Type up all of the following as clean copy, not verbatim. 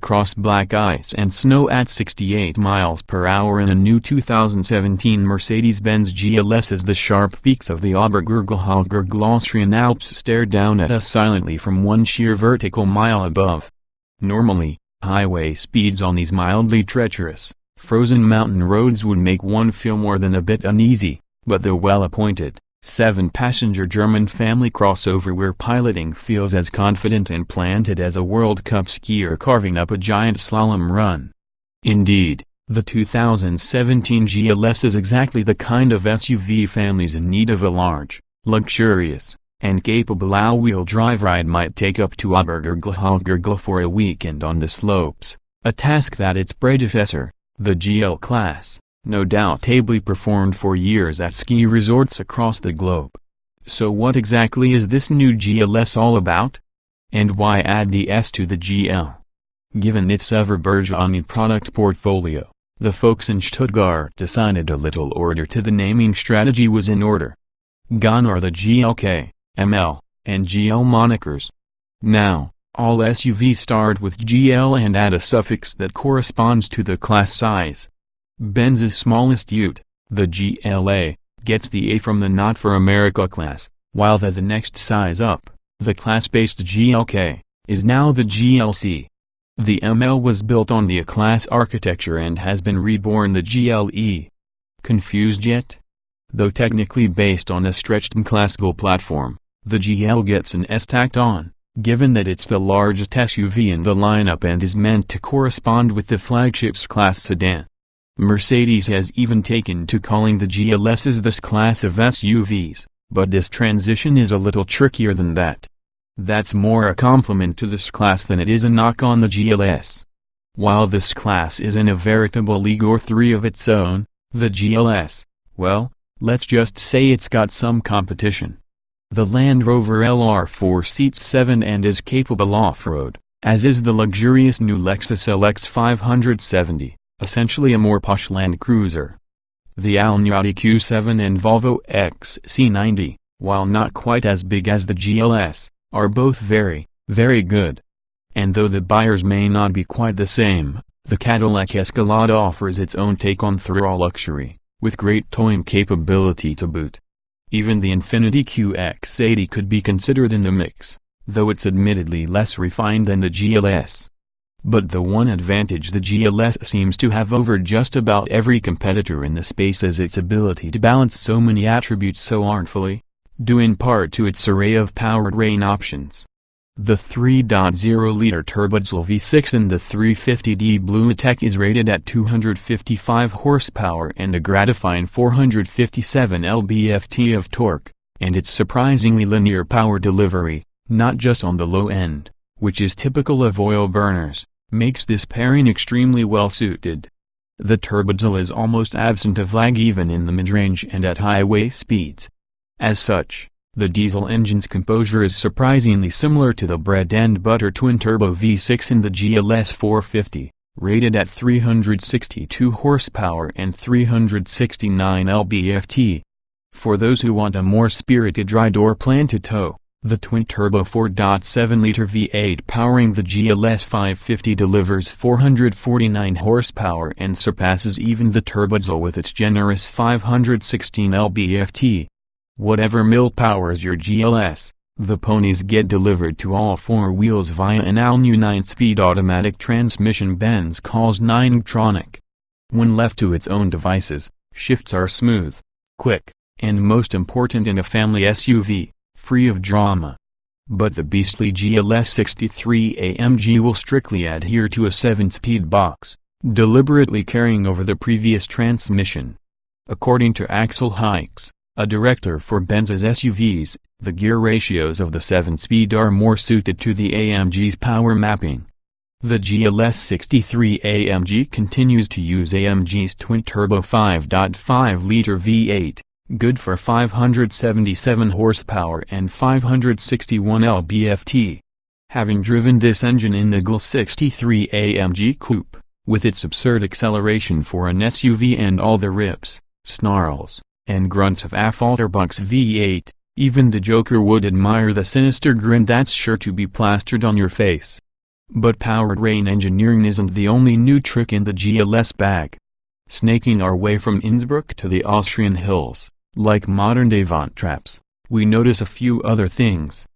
across black ice and snow at 68 miles per hour in a new 2017 Mercedes-Benz GLS as the sharp peaks of the Obergurgelhauptgürtel Austrian Alps stare down at us silently from one sheer vertical mile above. Normally, highway speeds on these mildly treacherous, frozen mountain roads would make one feel more than a bit uneasy, but the well-appointed, 7-passenger German family crossover where piloting feels as confident and planted as a World Cup skier carving up a giant slalom run. Indeed, the 2017 GLS is exactly the kind of SUV families in need of a large, luxurious, and capable all-wheel drive ride might take up to Obergurgelhauptgürtel for a weekend on the slopes, a task that its predecessor, the GL-Class, no doubt ably performed for years at ski resorts across the globe. So what exactly is this new GLS all about? And why add the S to the GL? Given its ever-burgeoning product portfolio, the folks in Stuttgart decided a little order to the naming strategy was in order. Gone are the GLK, ML, and GL monikers. Now, all SUVs start with GL and add a suffix that corresponds to the class size. Benz's smallest ute, the GLA, gets the A from the Not for America class, while the next size up, the class-based GLK, is now the GLC. The ML was built on the A-class architecture and has been reborn the GLE. Confused yet? Though technically based on a stretched M-classical platform, the GL gets an S tacked on, given that it's the largest SUV in the lineup and is meant to correspond with the flagship's class sedan. Mercedes has even taken to calling the GLSs this class of SUVs, but this transition is a little trickier than that. That's more a compliment to this class than it is a knock on the GLS. While this class is in a veritable league or three of its own, the GLS, well, let's just say it's got some competition. The Land Rover LR4 seats 7 and is capable off-road, as is the luxurious new Lexus LX 570. Essentially a more posh Land Cruiser. The Audi Q7 and Volvo XC90, while not quite as big as the GLS, are both very, very good. And though the buyers may not be quite the same, the Cadillac Escalade offers its own take on thrill luxury, with great towing capability to boot. Even the Infiniti QX80 could be considered in the mix, though it's admittedly less refined than the GLS. But the one advantage the GLS seems to have over just about every competitor in the space is its ability to balance so many attributes so artfully, due in part to its array of powertrain options. The 3.0-liter turbodiesel V6 in the 350D Blue Tech is rated at 255 horsepower and a gratifying 457 lb-ft of torque, and its surprisingly linear power delivery, not just on the low end, which is typical of oil burners, makes this pairing extremely well suited. The turbodiesel is almost absent of lag even in the mid-range and at highway speeds. As such, the diesel engine's composure is surprisingly similar to the bread-and-butter twin-turbo V6 in the GLS 450, rated at 362 horsepower and 369 lb-ft. For those who want a more spirited ride or plan to tow, the twin-turbo 4.7-liter V8 powering the GLS 550 delivers 449 horsepower and surpasses even the turbodiesel with its generous 516 lb-ft. Whatever mill powers your GLS, the ponies get delivered to all four wheels via an all-new 9-speed automatic transmission Benz calls 9-tronic. When left to its own devices, shifts are smooth, quick, and most important in a family SUV, free of drama. But the beastly GLS 63 AMG will strictly adhere to a 7-speed box, deliberately carrying over the previous transmission. According to Axel Hikes, a director for Benz's SUVs, the gear ratios of the 7-speed are more suited to the AMG's power mapping. The GLS 63 AMG continues to use AMG's twin-turbo 5.5-liter V8, good for 577 horsepower and 561 lb-ft. Having driven this engine in the GL 63 AMG Coupe, with its absurd acceleration for an SUV and all the rips, snarls, and grunts of Affalterbach's V8, even the Joker would admire the sinister grin that's sure to be plastered on your face. But Powertrain engineering isn't the only new trick in the GLS bag. Snaking our way from Innsbruck to the Austrian hills, like modern-day Von Trapps, we notice a few other things.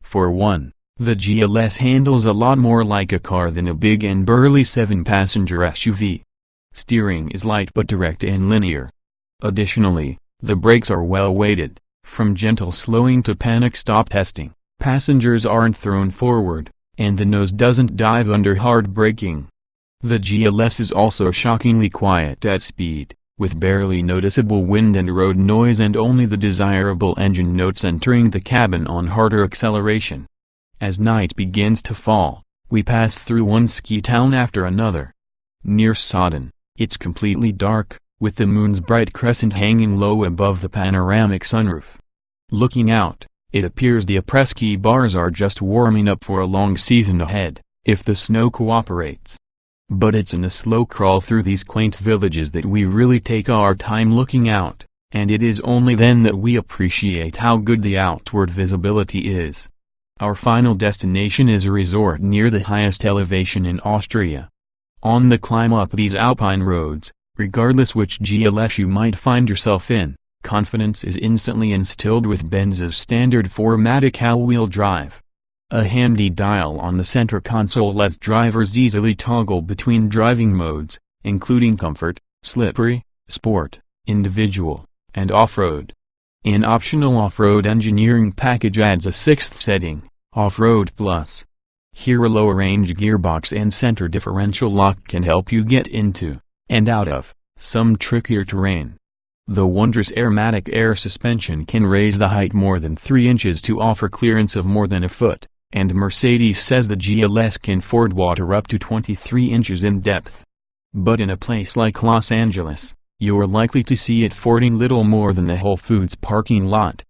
For one, the GLS handles a lot more like a car than a big and burly 7-passenger SUV. Steering is light but direct and linear. Additionally, the brakes are well weighted, from gentle slowing to panic stop testing. Passengers aren't thrown forward, and the nose doesn't dive under hard braking. The GLS is also shockingly quiet at speed, with barely noticeable wind and road noise and only the desirable engine notes entering the cabin on harder acceleration. As night begins to fall, we pass through one ski town after another. Near Sodden, it's completely dark, with the moon's bright crescent hanging low above the panoramic sunroof. Looking out, it appears the après-ski bars are just warming up for a long season ahead, if the snow cooperates. But it's in the slow crawl through these quaint villages that we really take our time looking out, and it is only then that we appreciate how good the outward visibility is. Our final destination is a resort near the highest elevation in Austria. On the climb up these alpine roads, regardless which GLS you might find yourself in, confidence is instantly instilled with Benz's standard 4MATIC all-wheel drive. A handy dial on the center console lets drivers easily toggle between driving modes, including comfort, slippery, sport, individual, and off-road. An optional off-road engineering package adds a 6th setting, Off-Road Plus. Here a lower-range gearbox and center differential lock can help you get into, and out of, some trickier terrain. The wondrous Airmatic air suspension can raise the height more than 3 inches to offer clearance of more than a foot, and Mercedes says the GLS can ford water up to 23 inches in depth. But in a place like Los Angeles, you're likely to see it fording little more than a Whole Foods parking lot.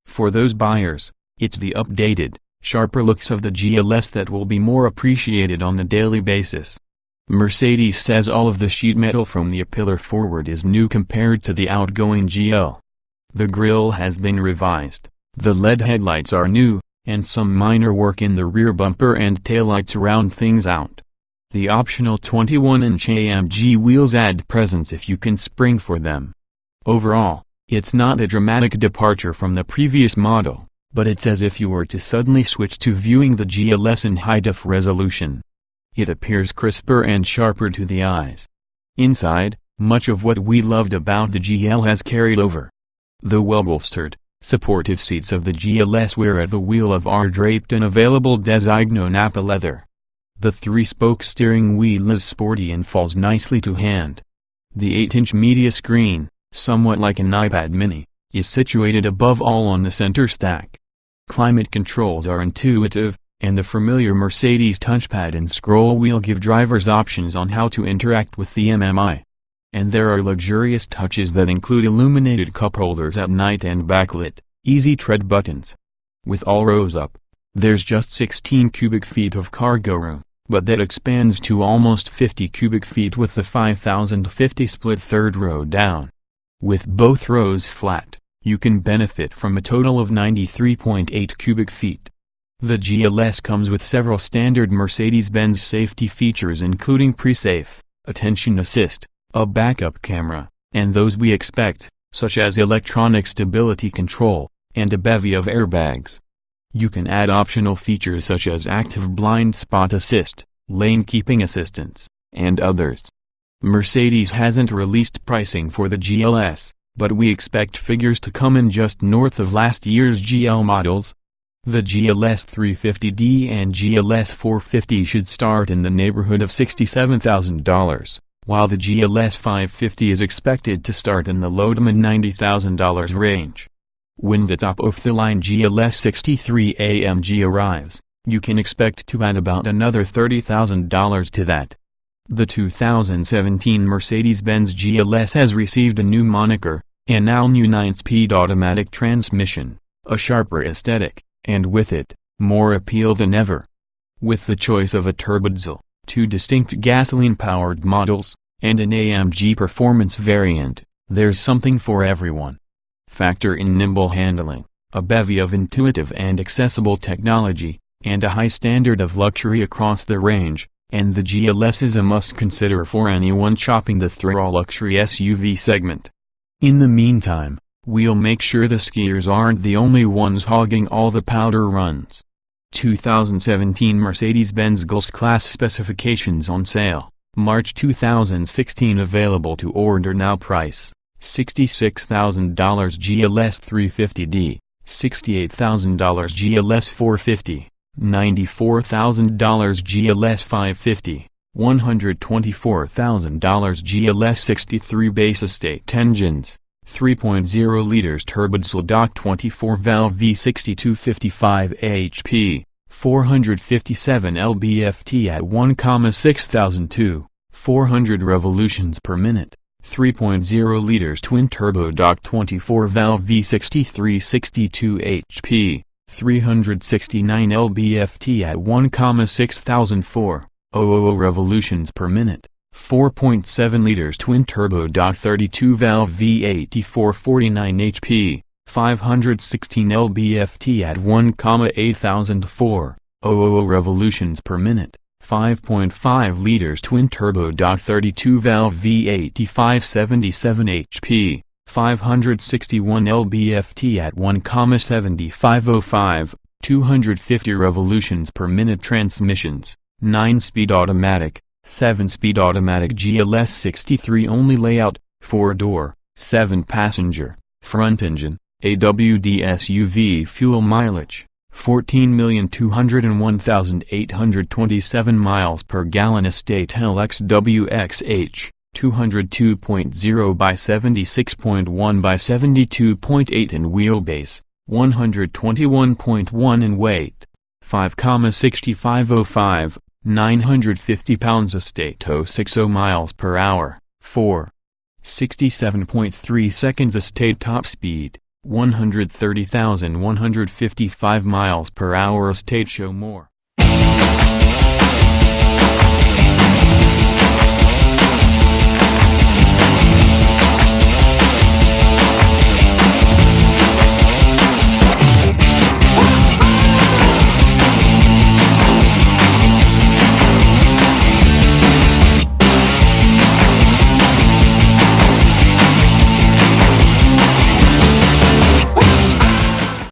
For those buyers, it's the updated, sharper looks of the GLS that will be more appreciated on a daily basis. Mercedes says all of the sheet metal from the A-pillar forward is new compared to the outgoing GL. The grille has been revised, the LED headlights are new, and some minor work in the rear bumper and taillights round things out. The optional 21-inch AMG wheels add presence if you can spring for them. Overall, it's not a dramatic departure from the previous model, but it's as if you were to suddenly switch to viewing the GLS in high-def resolution. It appears crisper and sharper to the eyes. Inside, much of what we loved about the GL has carried over. The well-bolstered, supportive seats of the GLS where at the wheel are draped in available Designo Nappa leather. The 3-spoke steering wheel is sporty and falls nicely to hand. The 8-inch media screen, somewhat like an iPad mini, is situated above all on the center stack. Climate controls are intuitive, and the familiar Mercedes touchpad and scroll wheel give drivers options on how to interact with the MMI. And there are luxurious touches that include illuminated cup holders at night and backlit, easy tread buttons. With all rows up, there's just 16 cubic feet of cargo room, but that expands to almost 50 cubic feet with the 5050 split third row down. With both rows flat, you can benefit from a total of 93.8 cubic feet. The GLS comes with several standard Mercedes-Benz safety features including pre-safe, attention assist, a backup camera, and those we expect, such as electronic stability control, and a bevy of airbags. You can add optional features such as active blind spot assist, lane keeping assistance, and others. Mercedes hasn't released pricing for the GLS, but we expect figures to come in just north of last year's GL models. The GLS 350D and GLS 450 should start in the neighborhood of $67,000, while the GLS 550 is expected to start in the low to mid-$90,000 range. When the top-of-the-line GLS 63 AMG arrives, you can expect to add about another $30,000 to that. The 2017 Mercedes-Benz GLS has received a new moniker, an all-new 9-speed automatic transmission, a sharper aesthetic, and with it, more appeal than ever. With the choice of a turbodiesel, 2 distinct gasoline-powered models, and an AMG performance variant, there's something for everyone. Factor in nimble handling, a bevy of intuitive and accessible technology, and a high standard of luxury across the range, and the GLS is a must-consider for anyone shopping the thrill luxury SUV segment. In the meantime, we'll make sure the skiers aren't the only ones hogging all the powder runs. 2017 Mercedes-Benz GLE-Class specifications on sale, March 2016. Available to order now. Price, $66,000 GLS 350D, $68,000 GLS 450, $94,000 GLS 550, $124,000 GLS 63. Base estate engines, 3.0 liters turbodiesel 24-valve V6 255 HP, 457 lb-ft at 1,602, 400 revolutions per minute, 3.0 liters twin-turbo 24-valve V6 362 HP, 369 lb-ft at 1,604, 000 revolutions per minute, 4.7 liters twin-turbo 32-valve V8 449 HP, 516 lb-ft at 1,8004, 000 revolutions per minute, 5.5 liters twin-turbo 32-valve V8 577 HP, 561 lb-ft at 1,7505, 250 revolutions per minute. Transmissions, 9-speed automatic, 7-speed automatic GLS 63 only. Layout, 4-door, 7-passenger, front engine, AWD SUV. Fuel mileage, 14,201,827 miles per gallon. Estate LXWXH, 202.0 by 76.1 by 72.8 in wheelbase, 121.1 in weight, 5,6505, 950 pounds. Estate 060 miles per hour, 67.3 seconds. Estate top speed, 130,155 miles per hour. Estate show more.